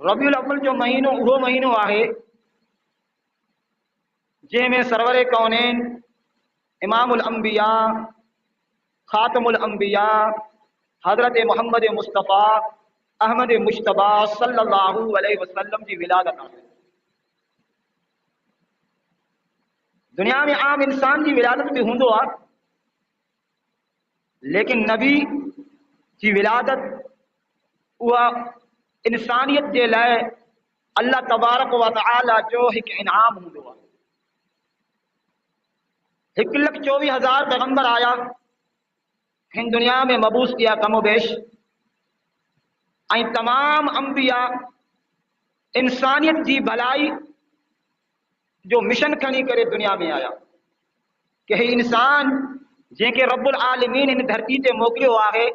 रबीउल अव्वल जो महीनो उहो महीनो आहे जंहिंमें सरवर कौनैन इमामुल अंबिया खातमुल अंबिया हजरत मोहम्मद मुस्तफ़ा अहमद मुश्तबा सल्लल्लाहु अलैहि वसल्लम जी विलादत आहे। दुनिया में आम इंसान जी विलादत भी हूंदो आहे, लेकिन नबी जी विलादत उहा इंसानियत जे लाइ अल्लाह तबारक व तआला जो हिकु इनाम हूंदो आहे। 1,24,000 पैगंबर आया हिन दुनिया में मबूस किया कमो बेश, ऐं तमाम अंबिया इंसानियत जी भलाई जो मिशन खणी करे दुनिया में आया कि ही इंसान जंहिंखे रब्बुल आलमीन हिन धरती ते मोकिलियो आहे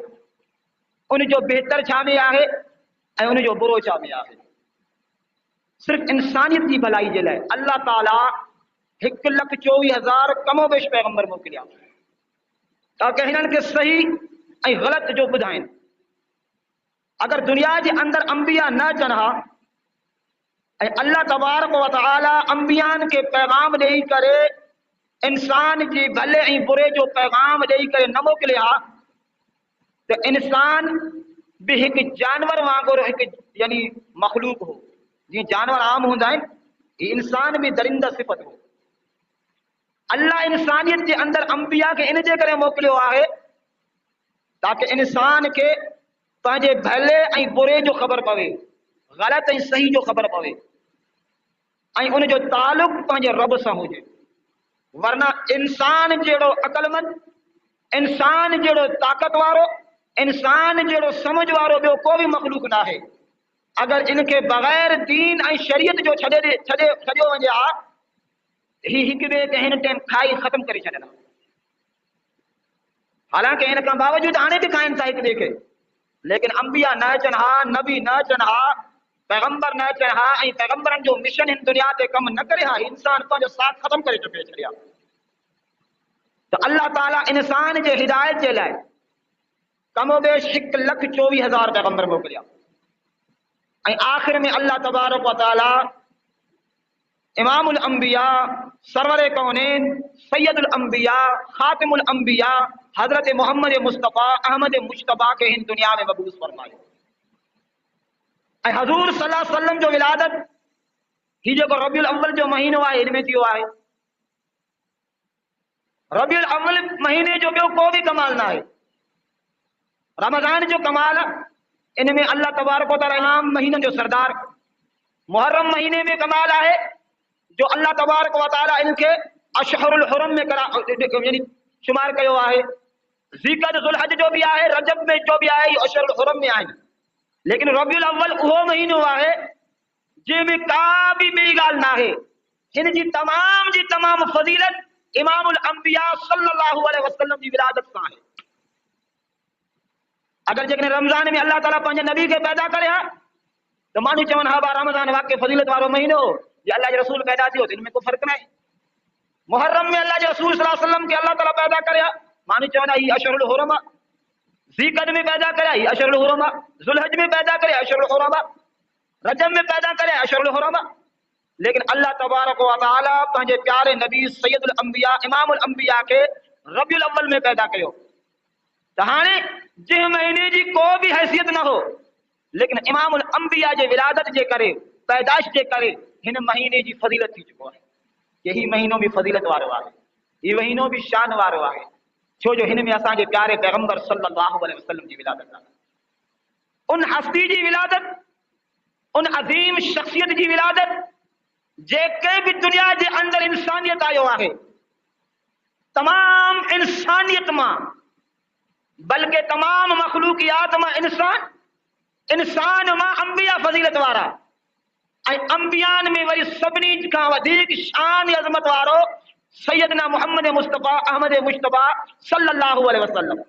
उन जो बेहतर छा में आहे ऐं उन जो बुरो छा में आहे। सिर्फ इंसानियत की भलाई जे लाइ अल्लाह ताला 1,24,000 कमो बेश पैगंबर मोकिलिया ताकि हिननि खे सही ऐं ग़लत जो ॿुधाइनि। अगर दुनिया के अंदर अंबिया न अचनि हा ऐं अल्लाह तबारक व तआला अंबियान के पैगाम ॾेई करे इंसान जी भले ऐं बुरे जो पैगाम ॾेई करे न मोकिले हा तो इंसान भी एक जानवर वांगुरु एक यानी मखलूक हो। जी जानवर आम होंदा आहिनि, इंसान भी दरिंदा सिफ़त हो। अल्लाह इंसानियत के अंदर अंबिया के इन जे करे मोकिलियो आहे ताकि इंसान के पंहिंजे भले ऐं बुरे जो ख़बर पवे, ग़लत ऐं सही जो ख़बर पवे ऐं उन जो तालुक़ पंहिंजे रब सां हुजे। वरना इंसान जहिड़ो अक़लमंद, इंसान जहिड़ो ताक़त वारो, इंसान जहिड़ो समझ वारो ॿियो को भी मखलूक न आहे। अगर इनके बग़ैर दीन ऐं शरीयत जो छॾियो वञे हा ही हिक ॿिए खे हिन टाइम खाई ख़त्म करे छॾंदा। हालांकि इन खां बावजूद हाणे भी खाइनि था हिक ॿिए खे, लेकिन अंबिया न अचनि हा, नबी न अचनि हा, पैगंबर न अचनि हा ऐं पैगंबरनि जो मिशन हिन दुनिया ते कम न करे हा, इंसान पंहिंजो साथ ख़त्म करे चुके छॾिया। तो अल्लाह ताला इंसान जे हिदायत जे लाइ कमोबेश 1,24,000 पैगंबर मोकिलिया ऐं आखिर में अल्लाह तबारक व तआला इमामुल अंबिया सरवर कौनैन सैयदुल अंबिया खातिमुल अंबिया हजरत मोहम्मद मुस्तफ़ा अहमद मुश्तबा के हिन दुनिया में मबूस फरमायो। ऐं हजूर सल्लल्लाहु अलैहि वसल्लम जो विलादत ही जो रबीउल अव्वल जो महीनो आहे हिन में थियो आहे। रबीउल अव्वल महीने जो ॿियो को भी कमाल ना आहे। रमज़ान जो कमाल इनमें अल्लाह तबारक व तआला इनाम महीनों जो सरदार। मुहर्रम महीने में कमाल आहे जो अल्लाह तबारक व तआला इनके अशहरुल हुरम में यानी शुमार कयो आहे। ज़िकर ज़ुलहज जो भी आहे, रजब में जो भी आहे अशहरुल हुरम में आहिनि। लेकिन रबीउल अव्वल उहो महीनो आहे जंहिंमें का भी ॿी ॻाल्हि न आहे। हिन जी तमाम फज़ीलत इमामुल अंबिया सल्लल्लाहु अलैहि वसल्लम जी विलादत सां आहे। अगर जेकॾहिं रमज़ान में अल्लाह ताला पंहिंजे नबी खे पैदा करे हा तो माण्हू चवनि हा रमज़ान वाकई फज़ीलत वारो महीनो जे अल्लाह जे रसूल पैदा थियो तो इनमें को फ़र्क़ु न आहे। मुहर्रम में अल्लाह जे रसूल सल्लल्लाहु अलैहि वसल्लम के अल्लाह ताला पैदा करे हा, माण्हू चवनि ही अशरुल हुरम आहे। ज़ीक़द में पैदा करे ही अशरुल हुरम आहे, ज़ुलहज में पैदा करे अशरुल हुरम आहे, रजब में पैदा करे अशरुल हुरम आहे। लेकिन अल्लाह तबारक व तआला पंहिंजे प्यारे नबी सैयदुल अंबिया इमामुल अंबिया के रबीउल अव्वल में पैदा कयो। तो हाणे जंहिं महीने जी को भी हैसियत न हो, लेकिन इमामुल अंबिया जे विलादत जे करे पैदाइश जे करे हिन महीने जी फज़ीलत थी चुको आहे। यही महीनो भी फज़ीलत वारो आहे, ये महीनो भी शान वारो आहे, छो जो हिन में असांजे प्यारे पैगंबर सल्लल्लाहु अलैहि वसल्लम जी विलादत आहे। उन हस्ती जी विलादत, उन अज़ीम शख्सियत जी विलादत जेके भी दुनिया जे अंदर इंसानियत आयो आहे, तमाम इंसानियत मां बल्कि तमाम मखलूकियात मां इंसान मां अंबिया फज़ीलत वारा ऐं अंबियान में वरी सभिनी खां वधीक शान अज़मत वारो सैयदना मोहम्मद मुस्तफ़ा अहमद मुश्तबा सल्लल्लाहु अलैहि वसल्लम।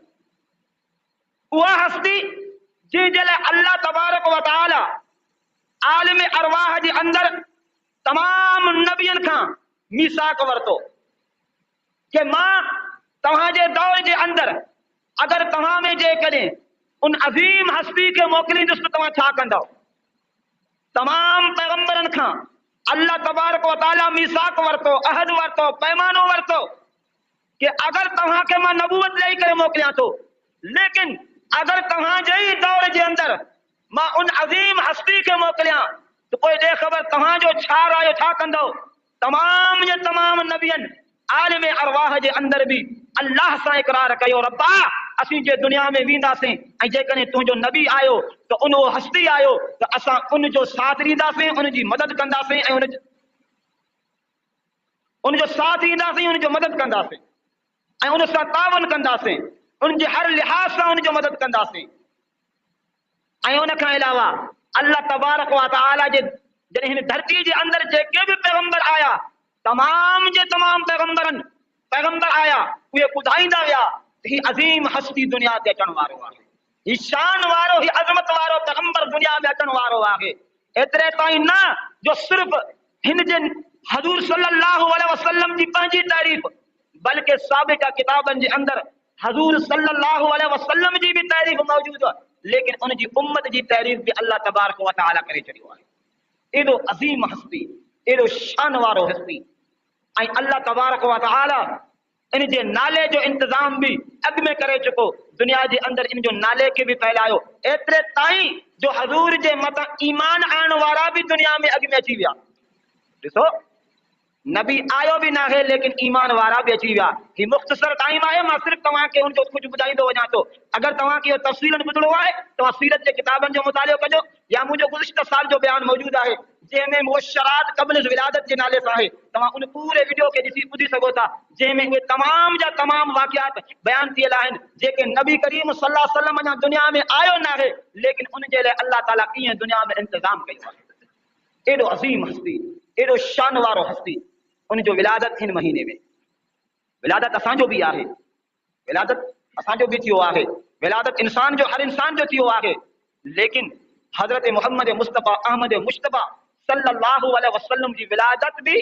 उहा हस्ती जंहिंजे लाइ अल्लाह तबारक व तआला आलिम अरवाह जे अंदर तमाम नबियनि खां मीसाक वरतो कि मां तव्हांजे दौर जे अंदर अगर तव्हां में जेकॾहिं उन अज़ीम हस्ती के मोकिलींदुसि तो तव्हां छा कंदव। खां अल्लाह तबारक व तआला मीसाक वरतो, अहद वरतो, पैमानो वरतो कि अगर तव्हां के मां नबूवत ॾेई करे मोकिलियां थो, लेकिन अगर तव्हां जे ही दौर जे अंदर मां उन अज़ीम हस्ती खे मोकिलियां तो कोई ॾे ख़बर तव्हां जो छा रायो छा कंदो। तमाम जे तमाम नबियन आलिम अरवाह जे अंदर भी अल्लाह सां इकरार कयो, रब्बा असीं जे दुनिया में वींदासीं ऐं जेकॾहिं तुंहिंजो नबी आयो तो उन हस्ती आयो तो असां उन जो साथ ॾींदासीं, उन जी मदद कंदासीं ऐं उन जो साथ ॾींदासीं, उन जो मदद कंदासीं ऐं उन सां तावन कंदासीं, उन जे हर लिहाज़ सां उन जो मदद कंदासीं। ऐं उन खां अलावा अल्लाह तबारक व तआला जे जॾहिं हिन धरती जे अंदर जेके भी पैगंबर आया, तमाम जे तमाम पैगंबर आया, उहे ॿुधाईंदा विया ही अज़ीम हस्ती दुनिया ते अचण वारो आहे, ही शान वारो, ही अज़मत वारो पैगंबर दुनिया में अचण वारो आहे। एतिरे ताईं न जो सिर्फ़ हिन जे हज़ूर सल्लल्लाहु अलैहि वसल्लम जी पंहिंजी तारीफ़, बल्कि साबिक़ा किताबनि जे अंदर हज़ूर सल्लल्लाहु अलैहि वसल्लम जी भी तारीफ़ मौजूद आहे, लेकिन उन जी उम्मत जी तारीफ़ भी अल्लाह तबारक व तआला करे छॾियो आहे। एॾो अज़ीम हस्ती, एॾो शान वारो हस्ती, ऐं अल्लाह तबारक व तआला इन जे नाले जो इंतजाम भी अॻु में करे चुको, दुनिया जे अंदर इन जो नाले खे भी फैलायो, एतिरे ताईं जो हज़ूर जे मथां ईमान आणण वारा भी दुनिया में अॻु में अची विया। ॾिसो नबी आयो भी ना है, लेकिन ईमान वारा भी अची विया। ही मुख्तसर टाइम आहे, मां सिर्फ़ तव्हांखे उनजो कुछ ॿुधाईंदो वञां थो। अगर तव्हांखे इहो तफ़सीलन ॿुधणो आहे तव्हां सीरत जे किताबनि जो मुतालिओ कजो, या मुंहिंजो गुज़िश्ता साल जो बयान मौजूद आहे जंहिंमें मुबशरात क़ब्ल विलादत जे नाले सां आहे, तव्हां उन पूरे वीडियो खे ॾिसी ॿुधी सघो था, जंहिंमें उहे तमाम जा तमाम वाक़ियात बयान थियल आहिनि जेके नबी करीम सल्लल्लाहु अलैहि वसल्लम अञा दुनिया में आयो न आहे, लेकिन उन जे लाइ अल्लाह ताला कीअं दुनिया में इंतज़ाम कयो आहे। एॾो अज़ीम हस्ती, एॾो शान वारो हस्ती, उन जो विलादत हिन महीने में, विलादत असांजो भी आहे, विलादत असांजो भी थियो आहे, विलादत इंसान जो हर इंसान जो थियो आहे, लेकिन हज़रत मोहम्मद मुस्तफ़ा अहमद मुश्तबा सल्लल्लाहु अलैहि वसल्लम जी विलादत भी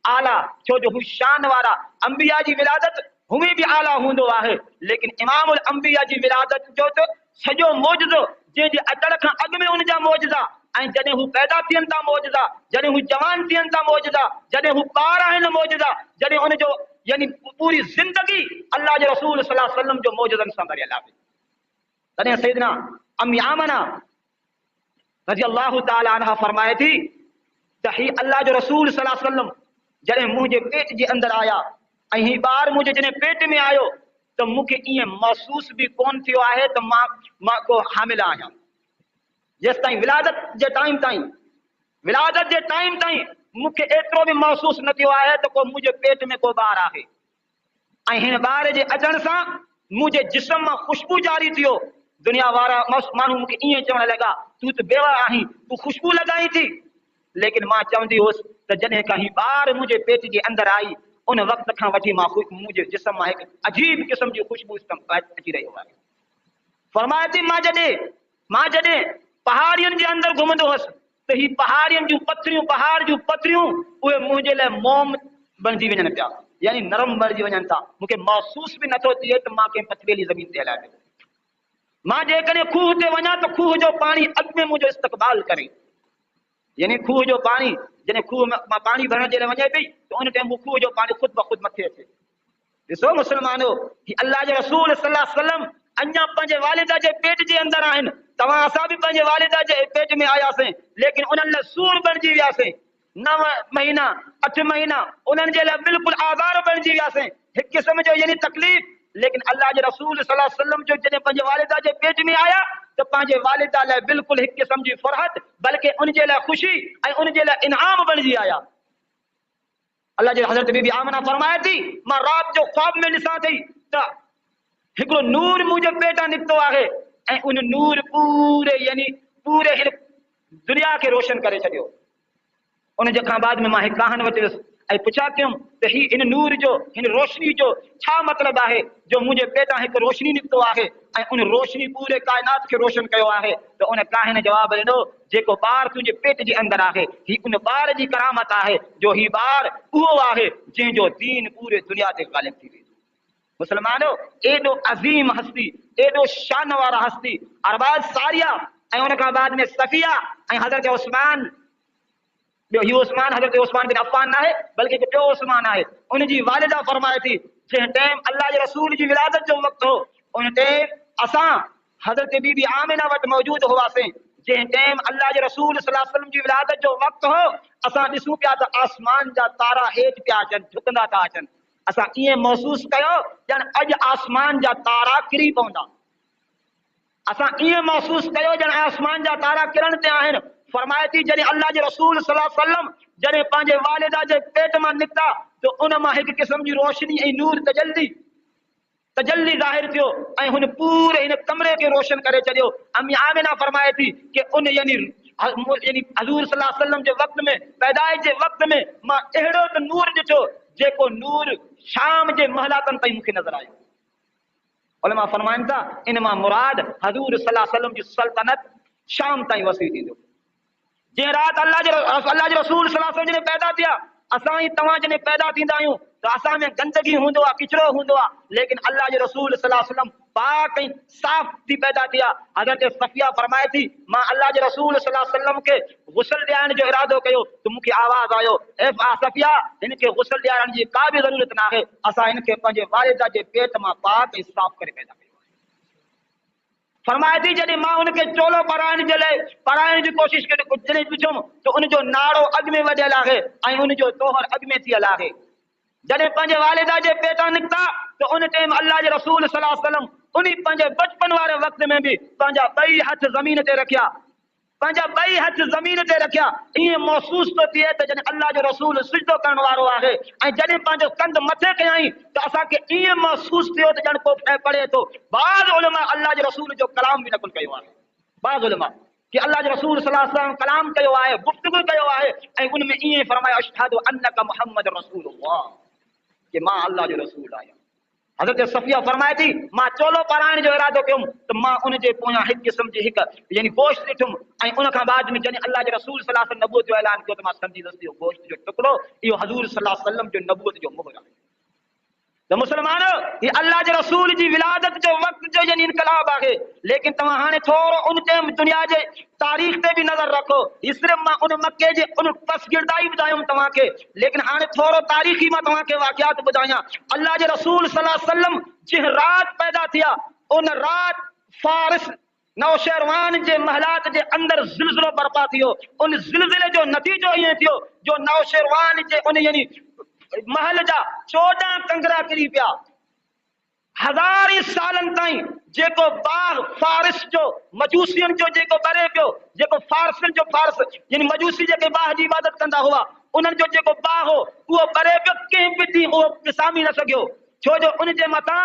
आला, छो जो हू शान वारा अंबिया जी विलादत हुई भी आला हूंदो आहे, लेकिन इमामुल अंबिया जी विलादत जो तो सॼो मौजज़ो जंहिंजे अचण खां अॻु में उन जा मौजज़ा, ऐं जॾहिं हू पैदा थियनि था मौजज़ा, जॾहिं हू जवान थियनि था मौजज़ा, जॾहिं हू ॿार आहिनि मौजज़ा, जॾहिं उन जो यानी पूरी ज़िंदगी अल्लाह जे रसूल सल्लल्लाहु अलैहि वसल्लम जो मौजज़नि सां भरियल आहे। तॾहिं सैयदना अम्मी आमना रज़ी अल्लाहु ताला अन्हा फरमाए थी त ही अल्लाह जो रसूल सल्लल्लाहु अलैहि वसल्लम जॾहिं मुंहिंजे पेट जे अंदर आया ऐं ही ॿार मुंहिंजे जॾहिं पेट में आयो त मूंखे ईअं महसूस भी कोन थियो आहे त मां को हामिल आहियां। जेसि ताईं विलादत जे टाइम ताईं मूंखे एतिरो भी महसूस न थियो आहे त को मुंहिंजे पेट में को ॿार आहे। ऐं हिन ॿार जे अचण सां मुंहिंजे जिस्म मां ख़ुशबू जारी थियो। दुनिया वारा माण्हू मूंखे ईअं चवण लॻा तूं त बेवा आहीं, तूं ख़ुशबू लॻाई थी, लेकिन मां चवंदी हुअसि त जॾहिं खां ही ॿार मुंहिंजे पेट जे अंदर आई उन वक़्त खां वठी मां मुंहिंजे जिस्म मां हिकु अजीब क़िस्म जी ख़ुशबू अची रहियो आहे। फरमाए थी मां जॾहिं पहाड़ियुनि जे अंदर घुमंदो हुअसि त ही पहाड़ियुनि जूं पथरियूं, पहाड़ जूं पथरियूं उहे मुंहिंजे लाइ मोम बणिजी वञनि पिया, यानी नरम बणिजी वञनि था। मूंखे महसूस भी नथो थिए त मां कंहिं पथरीली ज़मीन ते हलाए पियो। मां जेकॾहिं खूह ते वञा त खूह जो पाणी अॻु में मुंहिंजो इस्तक़बाल करे, यानी खूह जो पाणी जॾहिं खूह मां पाणी भरण जे लाइ वञे पई त उन टाइम खूह जो पाणी ख़ुदि ब ख़ुदि मथे अचे। ॾिसो मुस्लमानो, ही अल्लाह जे रसूल सल्लल्लाहु अलैहि वसल्लम अञा पंहिंजे वालिदा जे पेट जे अंदर आहिनि। तव्हां असां भी पंहिंजे वालिदा जे पेट में आयासीं, लेकिन उन्हनि लाइ सूर बणिजी वियासीं। 9 महीना 8 महीना उन्हनि जे लाइ बिल्कुलु आज़ार बणिजी वियासीं, हिकु क़िस्म जो यानी तकलीफ़। लेकिन अल्लाह जे रसूल सल्लल्लाहु अलैहि वसल्लम जो जॾहिं पंहिंजे वालिदा जे पेट में आया त पंहिंजे वालिदा लाइ बिल्कुलु हिकु क़िस्म जी फरहत, बल्कि उन जे लाइ ख़ुशी ऐं उन जे लाइ इनाम बणिजी आया। अल्लाह जे हज़रत बीबी आमना फरमाए थी मां राति जो ख्वाब में ॾिसां थी त हिकिड़ो नूर मुंहिंजे पेटां निकितो आहे ऐं उन नूर पूरे हिन दुनिया खे रोशन करे छॾियो। उन जे खां बाद में मां हिकु कहानी वठी वियुसि ऐं पुछा कयुमि त हिन नूर जो, हिन रोशनी जो छा मतिलबु आहे जो मुंहिंजे पेटां हिकु रोशनी निकितो आहे ऐं उन रोशनी पूरे काइनात खे रोशन कयो आहे। त उन काहिन जवाब ॾिनो जेको ॿार तुंहिंजे पेट जे अंदर आहे ही उन ॿार जी करामत आहे जो ही ॿार उहो आहे जंहिंजो दीन पूरे दुनिया ते ग़ालिब थी वेंदो। मुस्लमानो, एॾो अज़ीम हस्ती, एॾो शान वारा हस्ती अरबाज सारिया ऐं उन खां बाद में सफ़िया ऐं हज़रत उस्मान ॿियो हीउ उस्मान हज़रत उस्मान बिन अफ़्फ़ान न आहे बल्कि ॿियो उस्मान आहे। उनजी वालिदा फरमाए थी जंहिं टाइम अल्लाह जे रसूल जी विलादत जो वक़्तु हो उन टाइम असां हज़रत बीबी आमिना वटि मौजूद हुआसीं। जंहिं टाइम अल्लाह जे रसूल सल्लल्लाहु अलैहि वसल्लम जी विलादत जो वक़्तु हो असां ॾिसूं पिया त आसमान जा तारा हेठि पिया अचनि, झुकंदा था अचनि। असां ईअं महसूसु कयो ॼण अॼु आसमान जा तारा किरी पवंदा। असां ईअं महसूसु कयो ॼण आसमान जा तारा किरण ते आहिनि। फरमाए थी जॾहिं अल्लाह जे रसूल सल्लल्लाहु अलैहि वसल्लम जॾहिं पंहिंजे वालिदा जे पेट मां निकिता त उन मां हिकु क़िस्म जी रोशनी ऐं नूर तजल्ली ज़ाहिर थियो ऐं हुन पूरे हिन कमरे खे रोशन करे छॾियो। अम्मी आमिना फरमाए थी कि उन यानी हज़ूर सल्लल्लाहु अलैहि वसल्लम जे वक़्त में पैदाइश जे वक़्त में मां अहिड़ो त नूर ॾिठो जेको नूर शाम जे महलातनि ताईं मूंखे नज़र आयो। उलमा फरमाइनि था इन मां मुराद हज़ूर सल्लल्लाहु अलैहि वसल्लम जी सल्तनत शाम ताईं वसी थींदो। जंहिं राति अल्लाह जे रसूल सल्लल्लाहु अलैहि वसल्लम जॾहिं पैदा थिया असां ई तव्हां जॾहिं पैदा थींदा आहियूं त असां में गंदगी हूंदो आहे, किचिरो हूंदो आहे, लेकिन अल्लाह जे रसूल सल्लल्लाहु अलैहि वसल्लम पाक ऐं साफ़ थी पैदा थिया। हज़रत सफ़िया फरमाए थी मां अल्लाह जे रसूल सल्लल्लाहु अलैहि वसल्लम खे गुस्ल ॾियारण जो इरादो कयो त मूंखे आवाज़ आयो ए सफ़िया हिन खे गुस्ल ॾियारण जी का बि ज़रूरत न आहे, असां हिन खे पंहिंजे वालिदा जे पेट मां पाक ऐं साफ़ करे पैदा कयो। फरमाए थी जॾहिं मां उनखे चोलो पढ़ाइण जी कोशिशि कई जॾहिं ॾिठुमि त उनजो नाड़ो अॻु में वधियल आहे ऐं उनजो तोहर अॻु में थियल आहे। जॾहिं पंहिंजे वालिदा जे पेटां निकिता त उन टाइम अल्लाह जे रसूल सल्लल्लाहु अलैहि वसल्लम उन पंहिंजे बचपन वारे वक़्त में बि पंहिंजा ॿई हथ ज़मीन ते रखिया, ईअं महसूस थो थिए त जॾहिं अल्लाह जो रसूल सिजदो करण वारो आहे ऐं जॾहिं पंहिंजो कंध मथे कयईं त असांखे ईअं महसूस थियो त ॼण को पढ़े थो। बाज़ उलमा अल्लाह जे रसूल जो कलाम बि नकुल कयो आहे, बाज़ उलमा कि अल्लाह जे रसूल सल्लल्लाहु अलैहि वसल्लम कलाम कयो आहे, गुफ्तगू कयो आहे ऐं उन में ईअं फरमायो अशहदु अन्नका मुहम्मद रसूलुल्लाह कि मां अल्लाह जो रसूल आहियां। हज़रत सफ़िया फरमाए थी मां चोलो पाराइण जो इरादो कयुमि त मां उन जे पोयां हिकु क़िस्म जी हिकु यानी गोश्त ॾिठुमि ऐं उन खां बाद में जॾहिं अल्लाह जे रसूल सल्लल्लाहु अलैहि वसल्लम नबूवत जो ऐलान कयो त मां सम्झीदुसि इहो गोश्त जो टुकड़ो इहो हज़ूर सल्लल्लाहु अलैहि वसल्लम जो नबूवत जो मोहर आहे। त मुस्लमानो ही अल्लाह जे रसूल जी विलादत जो वक़्त जो यानी इनकलाब आहे। लेकिन तव्हां हाणे थोरो उन टाइम दुनिया जे तारीख़ ते बि नज़र रखो। ही सिर्फ़ मां उन मके जे उन पसगिरदाई ॿुधायुमि तव्हांखे, लेकिन हाणे थोरो तारीख़ी मां तव्हांखे वाक़ियात ॿुधायां। अल्लाह जे रसूल सल्लल्लाहु अलैहि वसल्लम जंहिं राति पैदा थिया उन राति फारिस नौशेरवान जे महलात जे अंदर ज़िलज़िलो बर्पा थियो। उन ज़िलज़िले जो नतीजो ईअं थियो जो नौशेरवान जे उन यानी महल जा 14 कंगरा किरी पिया। हज़ारी सालनि ताईं जेको बाग फारिस जो मजूसियुनि जो जेको बरे पियो, जेको फारसियुनि जो फारस यानी मजूसी जेके बाह जी इबादत कंदा हुआ उन्हनि जो जेको बाह हो उहो बरे पियो, कंहिं बि ॾींहुं उहो विसामी न सघियो छो जो उन जे मथां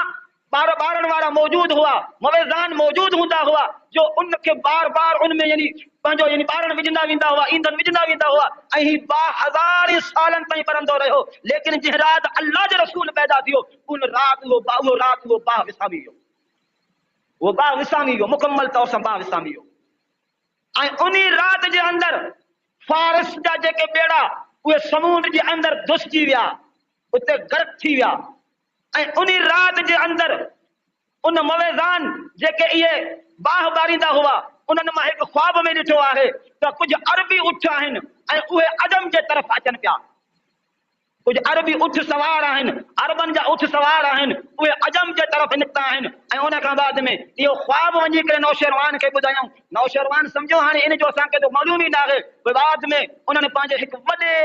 ॿारनि वारा मौजूद हुआ, मवेज़ान मौजूद हूंदा हुआ जो उनखे बार बार उनमें यानी पंहिंजो यानी ॿारनि विझंदा वेंदा हुआ, ईंधन विझंदा वेंदा हुआ ऐं ही बाह हज़ारी सालनि ताईं बरंदो रहियो। लेकिन जंहिं राति अल्लाह जो रसूल पैदा थियो उन राति उहो बाह विसामी वियो, उहो बाह विसामी वियो, मुकम्मल तौर सां बाह विसामी वियो। ऐं उन राति जे अंदरि फारिस जा जेके ॿेड़ा उहे समुंड जे अंदरि धुसिजी विया, उते गर्क थी विया। ऐं उन राति जे अंदरि उन मवेज़ान जेके इहे बाह ॿारींदा हुआ उन्हनि मां हिकु ख्वाब में ॾिठो आहे त कुझु अरबी उठ आहिनि ऐं उहे अजम जे तरफ़ अचनि पिया। कुझु अरबी उठ सवार आहिनि, अरबनि जा उठ सवार आहिनि, उहे अजम जे तरफ़ निकिता आहिनि। ऐं उन खां बाद में इहो ख्वाब वञी करे नौशेरवान खे ॿुधायूं। नौशेरवान सम्झो हाणे इन जो असांखे त मालूम ई न आहे। बाद में उन्हनि पंहिंजे हिकु वॾे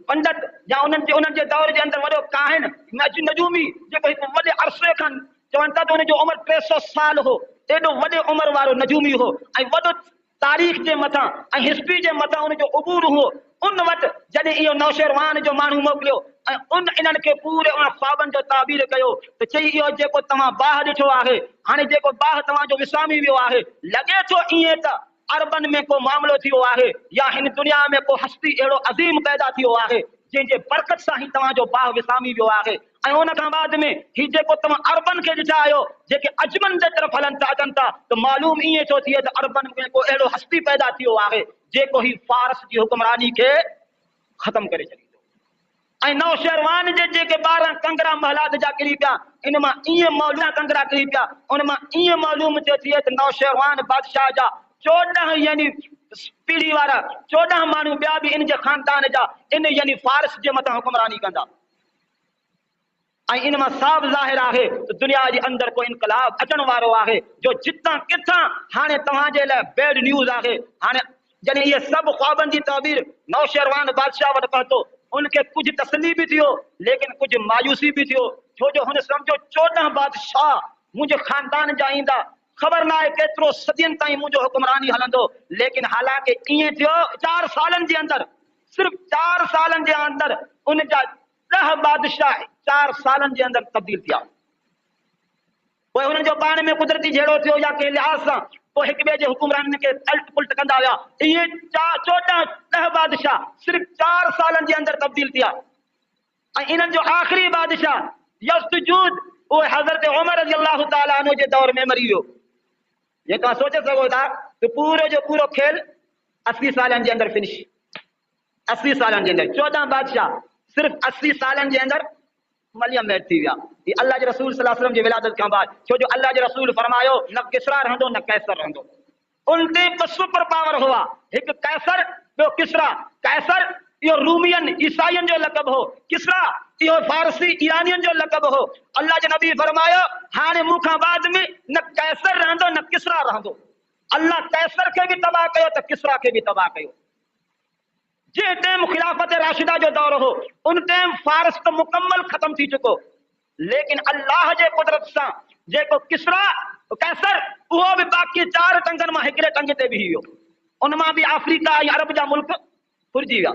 पंडित या उन्हनि जे दौर जे अंदरि वॾो काहिन नजूमी जेको हिकु वॾे अरसे खां चवनि था त हुनजो उमिरि 300 साल हो, एॾो वॾे उमिरि वारो नजूमी हो ऐं वॾो तारीख़ जे मथां ऐं हिस्ट्री जे मथां उनजो उबूर हुओ। उन वटि जॾहिं इहो नौशेरवान जो माण्हू मोकिलियो ऐं इन्हनि खे पूरे उन ख्वाबनि जो ताबीर कयो त चई इहो जेको तव्हां बाह ॾिठो आहे हाणे जेको बाह तव्हांजो विसामी वियो आहे लॻे थो ईअं त अरबनि में को मामिलो थियो आहे या हिन दुनिया में को हस्ती अहिड़ो अज़ीम पैदा थियो आहे जंहिंजे बरकत सां ही तव्हांजो बाह विसामी वियो आहे। ऐं उन खां बाद में ही जेको तव्हां अरबनि खे ॾिठा आहियो जेके अजमन जे तरफ़ हलनि था अचनि था त मालूम ईअं थो थिए त अरबनि में को अहिड़ो हस्ती पैदा थियो आहे जेको ही फारस जी हुक्मरानी खे ख़तम करे छॾींदो। ऐं नौशेरवान जे जेके 12 कंगरा महलात जा किरी पिया इन मां ईअं मालूम कंगरा किरी पिया उन मां ईअं मालूम थो थिए त नौशेरवान बादशाह जा 14 यानी पीढ़ी वारा 14 माण्हू ॿिया बि इन जे ख़ानदान जा इन यानी फारस जे मथां हुक्मरानी कंदा। इन में साफ ज़ाहिर है तो दुनिया के अंदर कोई इनकलाब अचण वारो है जो जिता किथा हाने तव्हांजे लाइ बैड न्यूज़ है। हाने जने ये सब ख्वाबन की ताबीर नौशेरवान बादशाह वटि पहुतो, उनके कुछ तसली भी थियो लेकिन कुछ मायूसी भी थियो, छो जो हुन समझो 14 बादशाह मुझे खानदान जा ईंदा, खबर ना है केतिरो सदियन ताईं मुझो हुक्मरानी हलंदो। लेकिन हालांकि इएं थियो 4 सालन के अंदर, सिर्फ 4 सालन के अंदर उन जा 10 बादशाह 4 सालन के अंदर तब्दील थिया। पोइ हुननि जो पाण में कुदरती झेड़ो थियो या के लिहाज़ सां पोइ हिक ॿिए जे हुकुमराननि खे अल्ट पुल्ट कंदा विया। इहे 14 बादशाह सिर्फ 4 सालन के अंदर तब्दील थिया। ऐं इन्हनि जो आख़िरी बादशाह यज़्दजूद उहे हज़रत उमर रज़ी अल्लाह ताला अन्हु जे दौर में मरी वियो। ये तव्हां सोचे सघो था तो पूरो जो पूरो खेल 80 सालन के अंदर फिनिश। 80 सालन के अंदर 14 बादशाह सिर्फ 80 सालन के अंदर मलियम में थी विया। ये अल्लाह के रसूल सल्लल्लाहु अलैहि वसल्लम की विलादत के बाद, छो जो अल्लाह के रसूल फरमायो न किसरा रहंदो न कैसर रहंदो। उनते सुपर पावर हुआ, एक कैसर ॿियो किसरा। कैसर यो रूमियन ईसाइयन जो लक़ब हो, किसरा यो फारसी ईरानियन जो लक़ब हो। अल्लाह के नबी फरमायो हाने मूंखां बाद में न कैसर रहंदो न किसरा रहंदो। अल्लाह कैसर के भी तबाह कयो तो किसरा के भी तबाह कयो। जे टाइम खिलाफत राशिदा जो दौर हो उन टाइम फारस तो मुकम्मल खत्म थी चुको, लेकिन अल्लाह जे कुदरत सां जेको किसरा कैसर वो भी बाकी 4 टंगन में हिकड़े टंग ते भी हो, उनमां भी अफ्रीका या अरब जा मुल्क फुरजी विया।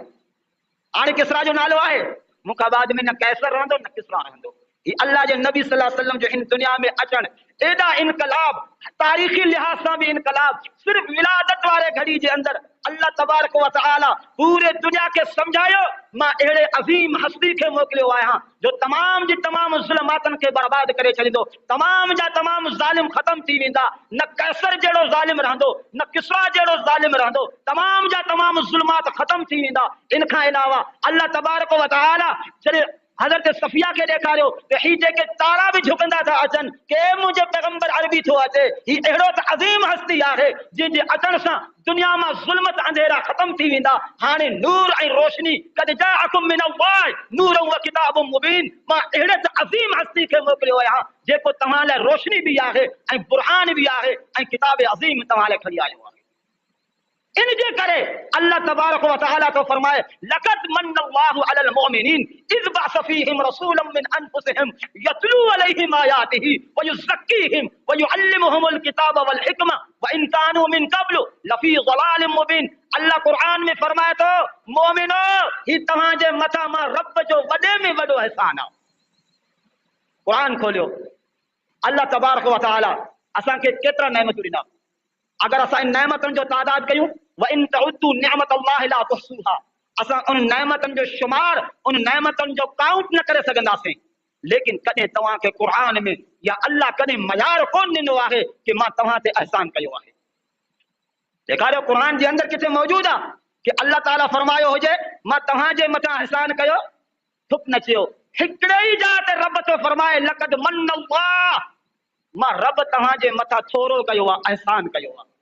हाणे किसरा जो नालो आहे, मूंखां बाद में न कैसर रहंदो न किसरा रहंदो। ये अल्लाह जे नबी सल्लल्लाहु अलैहि वसल्लम जो इन दुनिया में अचण एडा इनकलाब, तारीखी लिहाज से भी इनकलाब, सिर्फ विलादत वाले घड़ी के अंदर अल्लाह तबारक व तआला पूरे दुनिया के समझायो मां अड़े अजीम हस्ती के मोकलियो आया जो तमाम जी तमाम ज़ुल्मातन के बर्बाद करे छॾींदो। तमाम जा तमाम ज़ालिम खत्म थी वेंदा, न कैसर जड़ो ज़ालिम रहंदो न किसरा जड़ो ज़ालिम रहंदो। तमाम जा तमाम ज़ुल्मात खत्म थी वेंदा। इन खां अलावा अल्लाह तबारक व तआला जॾहिं हज़रत सफिया के ॾेखारियो त ही जेके तारा भी झुकंदा था अचन के मुझे पैगंबर अरबी थो अचे, ही अहिड़ो त अज़ीम हस्ती आहे जिन जे अचण सां दुनिया में ज़ुल्मत अंधेरा खत्म थी वेंदा। हाणे नूर ऐं रोशनी कद जाअकुम मिन अल्लाह नूर व किताबुम मुबीन। मां अहिड़े त अज़ीम हस्ती खे मोकिलियो आहियां जेको तव्हां लाइ रोशनी भी आहे ऐं बुरहान भी आहे ऐं किताब अज़ीम तव्हां लाइ खणी आयो आहे। इनके करे अल्लाह तबारक व तआला तो फरमाए लक़द मन्नल्लाहु अलल मुमिनीन इज़ बअस फीहिम रसूलन मिन अनफुसिहिम यतलू अलैहिम आयातिही व युज़क्कीहिम व युअल्लिमुहुमुल किताब वल हिकमा व इन कानू मिन क़ब्लु लफी ज़लालिम मुबीन। अल्लाह कुरान में फरमाए तो मोमिनो ही तव्हां जे मथा मां रब जो वडे में वडो एहसान आहे। कुरान खोलियो, अल्लाह तबारक व तआला असां खे केतिरा नेमतूं ॾिना। अगर असां इन नेमतन जो तादाद कयूं व इन तउद्दू निअमतल्लाह ला तुहसूहा, असां उन नेमतन जो शुमार उन नेमतन जो काउंट न करे सघंदासीं। लेकिन कॾहिं तव्हां खे कुरान में या अल्लाह कॾहिं मयार कोन ॾिनो आहे कि मां तव्हां ते एहसान कयो आहे। ॾेखारियो कुरान जे अंदर किथे मौजूद आहे कि अल्लाह ताला फरमायो हुजे मां तव्हां जे मथां एहसान कयो, थुप न चयो। हिकिड़े ई जात रब तो फरमाए लक़द मन्नल्लाह, मां रब तव्हां जे मथां थोरो कयो आहे, एहसान कयो आहे।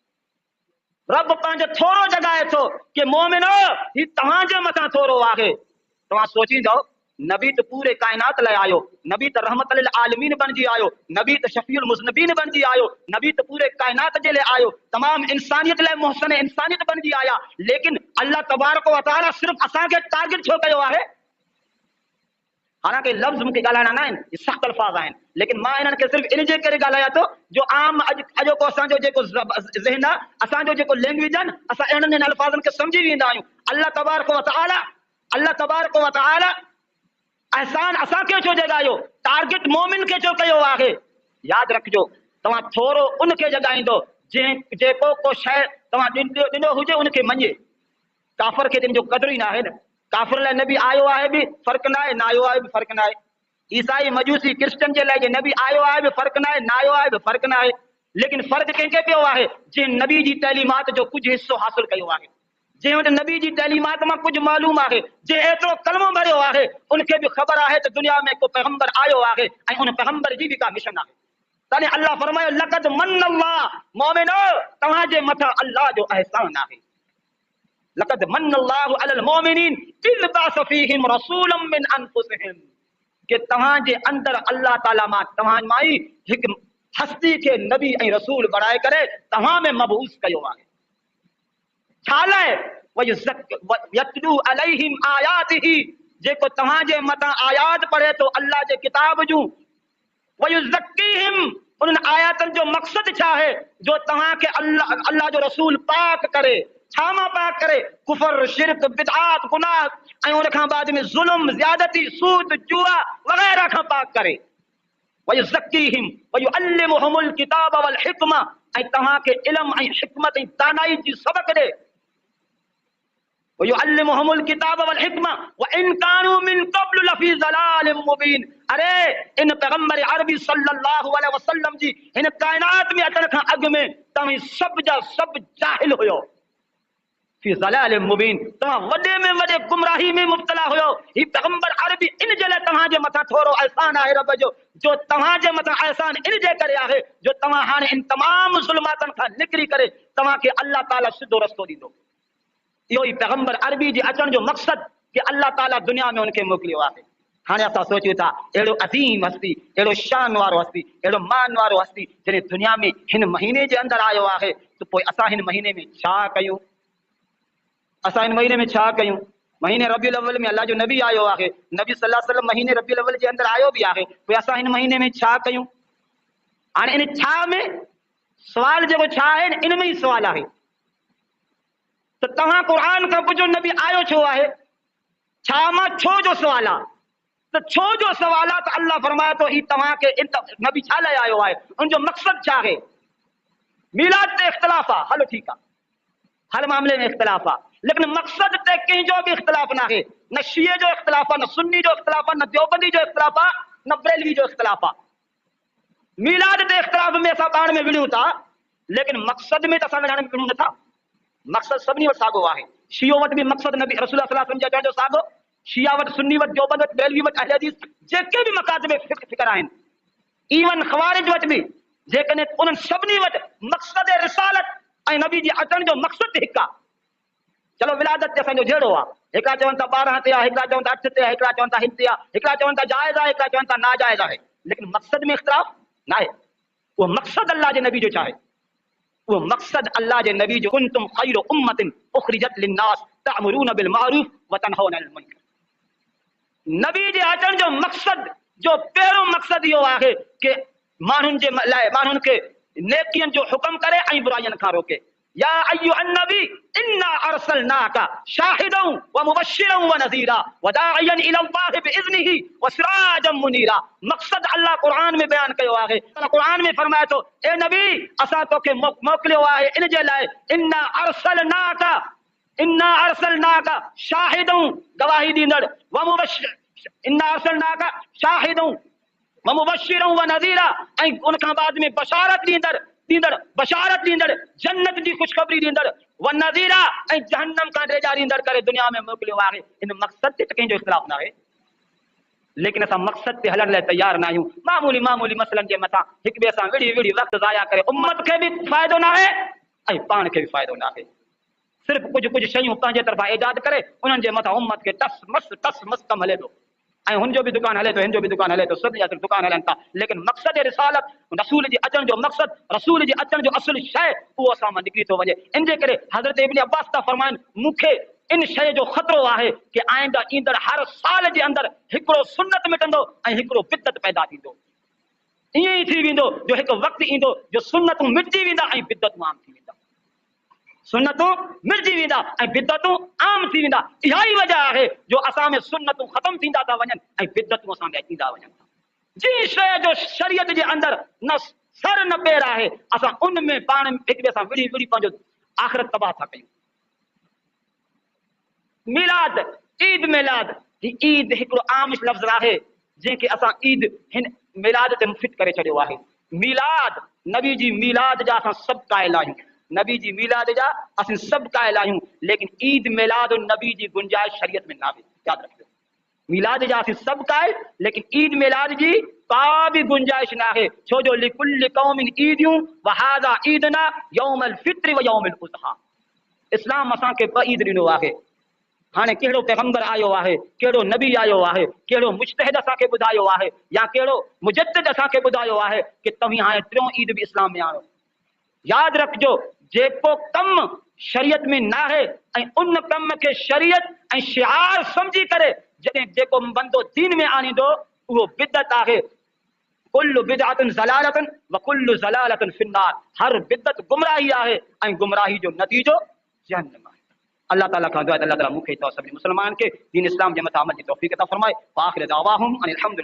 रब पंहिंजो थोरो जॻाए थो कि मोमिनो ही तव्हां जे मथां थोरो आहे। तव्हां सोचींदो नबी तो पूरे कायनात लाइ आयो, नबी तो रहमत लिल आलमीन बणिजी आयो, नबी तो शफीउल मुज़नबीन बणिजी आयो, नबी तो पूरे कायनात जे लाइ आयो, तमाम इंसानियत लाइ मुहसन इंसानियत बणिजी आया। लेकिन अल्लाह तबारक व तआला सिर्फ असांखे टारगेट छो कयो आहे? हालांकि लफ्ज़ मूंखे ॻाल्हाइणा न आहिनि, इहे सख़्त अल्फाज़ आहिनि, लेकिन मां इन्हनि खे सिर्फ़ इन जे करे ॻाल्हायां थो जो आम अॼोको असांजो जेको ज़हन आहे, असांजो जेको लैंग्वेज आहे, असां इन्हनि अल्फाज़नि खे सम्झी वेंदा आहियूं। अल्लाह तबारक व तआला एहसान असांखे छो जॻायो, टारगेट मोमिन खे छो कयो आहे? यादि रखिजो, तव्हां थोरो उनखे जॻाईंदो जेको को शइ तव्हां ॾिनो हुजे उनखे मञे। काफ़िर खे तिन जो क़दुरु ई न आहे न। काफ़िर लाइ नबी आयो आहे बि फ़र्क़ु न आहे, न आयो आहे बि फ़र्क़ु न आहे। ईसाई मजूसी क्रिश्चन जे लाइ नबी आयो आहे बि फ़र्क़ु न आहे, न आयो आहे बि फ़र्क़ु न आहे। लेकिन फ़र्क़ु कंहिंखे पियो आहे? जंहिं नबी जी तइलीमात जो कुझु हिसो हासिल कयो आहे, जंहिं वटि नबी जी तइलीमात मां कुझु मालूम आहे, जंहिं एतिरो कलमो भरियो आहे, उनखे बि ख़बर आहे त दुनिया में को पैगंबर आयो आहे ऐं उन पैगंबर जी बि का मिशन आहे। तॾहिं अल्लाह फरमायो लक़द मन्नल्लाह, मोमिनो तव्हां जे मथां अल्लाह जो एहसान आहे। लक़द मन्नल्लाहु अलल मोमिनीन इज़ बअस फ़ीहिम रसूलन मिन अनफुसिहिम, कि तव्हांजे अंदर अल्लाह ताला मां तव्हां माई हिक हस्ती के नबी ऐं रसूल बणाए करे तव्हां में मबूस कयो आहे। छा लाइ? यतलू अलैहिम आयातिही, जेको तव्हांजे मथां आयात पढ़े तो अल्लाह जे किताब जूं, वयुज़क्कीहिम, उन्हनि आयातनि जो मक़सद छा आहे? जो तव्हांखे अल्लाह जो रसूल पाक करे। छा मां पाक करे? कुफर, शिरक, बिदआत, गुनाह ऐं उन खां बाद में ज़ुल्म, ज़्यादती, सूद, जुआ वग़ैरह खां पाक करे। वयुज़क्कीहिम वयुअल्लिमुहुमुल किताब वल हिकमा, ऐं तव्हांखे इल्म ऐं हिकमत ऐं दानाई जी सबक ॾे। वयुअल्लिमुहुमुल किताब वल हिकमा व इन कानू मिन क़ब्ल लफ़ी ज़लालिम मुबीन। अरे इन पैगंबर अरबी सल्लल्लाहु अलैहि वसल्लम जी हिन कायनात में अचण खां अॻु में तव्हां सभ जा सभ जाहिल हुयो। फी ज़लालिम मुबीन, तव्हां वॾे में वॾे गुमराही में मुब्तला हुयो। ही पैगंबर अरबी इन जे लाइ तव्हांजे मथां थोरो एहसान आहे रब जो तव्हांजे मथां एहसान इन जे करे आहे जो तव्हां हाणे इन तमाम ज़ुल्मातनि खां निकिरी करे तव्हांखे अल्लाह ताला सिधो रस्तो ॾींदो। इहो ई पैगंबर अरबी जे अचण जो मक़सद कि अल्लाह ताला दुनिया में उनखे मोकिलियो आहे। हाणे असां सोचियूं था अहिड़ो अज़ीम हस्ती, अहिड़ो शान वारो हस्ती, अहिड़ो मान वारो हस्ती जॾहिं दुनिया में हिन महीने जे अंदरि आयो आहे त पोइ असां हिन महीने में छा कयूं? असां हिन महीने में छा कयूं? महीने रबीउल अव्वल में अल्लाह जो नबी आयो आहे, नबी सल्लल्लाहु अलैहि वसल्लम महीने रबीउल अव्वल जे अंदरि आयो बि आहे। पोइ असां हिन महीने में छा कयूं? हाणे इन छा में सवाल जेको छा आहे इन में ई सवाल आहे त तव्हां क़ुर खां पुछो नबी आयो छो आहे? छा मां छो जो सवाल आहे? त छो जो सवाल आहे त अल्लाह फरमाए थो ही तव्हांखे नबी छा लाइ आयो आहे, उनजो मक़सद छा आहे? मीलाद ते इख़्तिलाफ़ आहे, हलो ठीकु आहे, हर मामले में इख़्तिलाफ़ आहे, लेकिन मक़सद ते कंहिंजो बि इख़्तिलाफ़ न आहे। न शिये जो इख़्तिलाफ़ आहे, न सुन्नी जो इख़्तिलाफ़ आहे, न देवबंदी जो इख़्तिलाफ़ आहे, न बरेलवी जो इख़्तिलाफ़ आहे। मीलाद ते इख़्तिलाफ़ में असां पाण में विढ़ूं था, लेकिन मक़सद में त असां विढ़ण में विढ़ूं नथा। मक़सद सभिनी वटि साॻियो आहे। शियो वटि बि मक़सद नबी रसूल सल्लल्लाहु अलैहि वसल्लम जे अचण जो साॻियो, शिया वटि, सुन्नी वटि, देवबंद वटि, बरेलवी वटि, अहले हदीस जेके बि मकातब फ़िक्र आहिनि, इवन ख़वारिज वटि बि, जेकॾहिं उन्हनि सभिनी वटि मक़सद रिसालत ऐं नबी जे अचण जो मक़सद हिकु आहे। चलो विलादत ते असांजो जहिड़ो आहे, हिकिड़ा चवनि था 12 ते आहे, हिकिड़ा चवनि था 8 ते आहे, हिकिड़ा चवनि था हिन ते आहे, हिकिड़ा चवनि था जाइज़ आहे, हिकिड़ा चवनि था नाजाइज़ आहे, लेकिन मक़सद में इख़्तिलाफ़ न आहे। उहो मक़सद अल्लाह जे नबी जो छा आहे? वो मक़सद अल्लाह जे नबी जो कुंतुम खैर उम्मतिन उखरिजत लिन्नास तअमुरून बिल मारूफ व तनहौना अनिल मुनकर। नबी जे अचण जो मक़सद जो पहिरों मक़सद इहो आहे कि माण्हुनि जे लाइ माण्हुनि खे नेकियनि जो हुकुम करे ऐं बुराइयनि खां रोके। या अय्युहन नबी इन्ना अरसलनाका शाहिदन व मुबश्शिरन व नज़ीरा व दाइयन इलल्लाहि बिइज़निही व सिराजम मुनीरा। मक़सद अल्लाह क़ुरान में बयान कयो आहे। क़ुरान में फरमाए थो ए नबी असां तोखे मोकिलियो आहे इन जे लाइ इन्ना अरसलनाका शाहिदन, गवाही ॾींदड़, व मुबश्शिर, इन्ना अरसलनाका शाहिदन व मुबश्शिरन व नज़ीरा, ऐं उन खां बाद में बशारत ॾींदड़, जन्नत जी ख़ुशख़बरी ॾींदड़, व नज़ीरा, ऐं जहन्नम खां ॾेजारींदड़ करे दुनिया में मोकिलियो आहे। इन मक़सद ते त कंहिंजो इख़्तिलाफ़ न आहे, लेकिन असां मक़सद ते हलण लाइ तयार न आहियूं। मामूली मसइलनि जे मथां हिक ॿिए सां विड़ी वक़्तु ज़ाया करे उम्मत खे बि फ़ाइदो न आहे ऐं पाण खे बि फ़ाइदो न आहे। सिर्फ़ु कुझु शयूं पंहिंजे तरफ़ां ईजाद करे उन्हनि जे मथां उम्मत खे टस मस कमु हले थो, ऐं हुनजो बि दुकान हले थो, हिन जो बि दुकान हले थो, सभिनी जा दुकान हलनि था, लेकिन मक़सद रिसालत, रसूल जे अचण जो मक़सद, रसूल जे अचण जो असुल शइ उहो असां मां निकिरी थो वञे। इन जे करे हज़रत इब्न अब्बास था फरमाइनि मूंखे इन शइ जो ख़तरो आहे कि आइंदा ईंदड़ हर साल जे अंदरि हिकिड़ो सुन्नत मिटंदो ऐं हिकिड़ो बिदत पैदा थींदो। ईअं ई थी वेंदो जो हिकु वक़्तु ईंदो जो सुन्नतूं मिटिजी वेंदा ऐं बिदतूं आम थी वेंदा, सुन्नतूं मिटिजी वेंदा ऐं बिदतूं आम थी वेंदा। इहा ई वजह आहे जो असां में सुन्नतूं ख़तम थींदा था वञनि ऐं बिदतूं असां में अची था वञनि। जी शइ जो शरीयत जे अंदरि न सर न पेर आहे, असां उन में पाण हिक ॿिए सां विड़ी पंहिंजो आख़िरत तबाह था कयूं। मीलाद, ईद मिलाद, ईद हिकिड़ो आम लफ़्ज़ आहे जंहिंखे असां ईद हिन मिलाद ते मुफ़िद करे छॾियो आहे। मीलाद, नबी जी मीलाद जा असां सभु क़ाइल आहियूं, नबी जी मीलाद जा असीं सभु क़ाइल आहियूं, लेकिन ईद मिलाद नबी जी गुंजाइश शरीयत में न आहे। यादि रखियो, मीलाद जा असीं सभु क़ाइल, लेकिन ईद मिलाद जी का बि गुंजाइश न आहे, छो जो लिकुल्लि क़ौमिन ईदियूं व हाज़ा ईदना यौमल फित्र व यौमिल उज़हा। इस्लाम असांखे ॿ ईद ॾिनो आहे। हाणे कहिड़ो पैगंबर आयो आहे, कहिड़ो नबी आयो आहे, कहिड़ो मुज्तहिद असांखे ॿुधायो आहे, या कहिड़ो मुजद्दिद असांखे ॿुधायो आहे कि तव्हीं हाणे टियों ईद बि इस्लाम में आणो। यादि रखिजो, जेको कमु शरीयत में न आहे ऐं उन कम खे शरीयत ऐं शिआर सम्झी करे जॾहिं जेको बंदो दीन में आणींदो उहो बिदत आहे। कुल्लु बिदअतुन ज़लालतुन व कुल्लु ज़लालतुन फिन्नार। हर बिदत गुमराही आहे ऐं गुमराही जो नतीजो जहन्नम आहे। अल्लाह ताला खां दुआ है, अल्लाह ताला मूंखे तो सभी मुसलमान के दीन इस्लाम जे मथां अमल जी तौफीक अता फरमाए। आखिर दावाहुम अनिल हम्दुलिल्लाह।